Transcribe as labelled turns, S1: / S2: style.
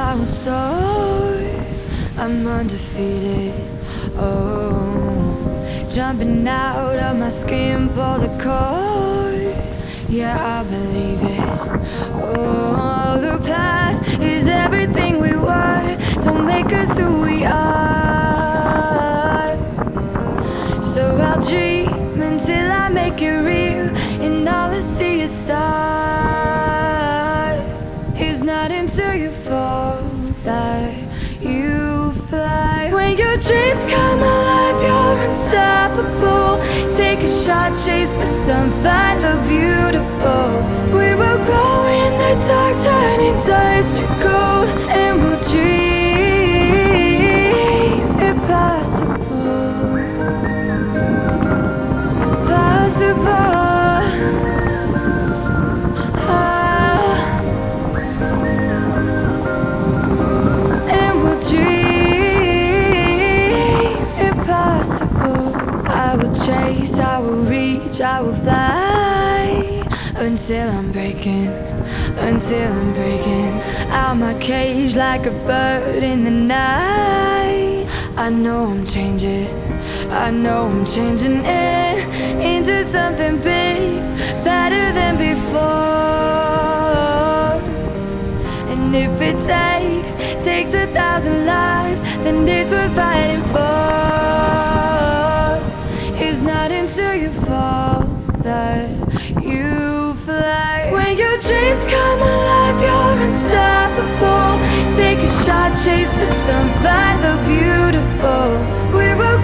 S1: I will soar, I'm undefeated. Oh, jumping out of my skin, pull the cord. Yeah, I believe it. Oh, the past is everything we were. Don't make us who we are. So I'll dream until I make it real, and all I see is stars. It's not until you fall that you fly. When your dreams come alive, you're unstoppable. Take a shot, chase the sun, find the beautiful. We will glow in the dark, turning dust to gold, and we'll dream impossible. Possible. And we'll dream impossible. I will chase, I will reach, I will fly until I'm breaking out my cage like a bird in the night. I know I'm changing it into something big, better than before. And if it takes 1,000 lives, then it's worth fighting for. It's not until you fall that you fly. When your dreams come alive, you're unstoppable. Take a shot, chase the sun, find the beautiful. We will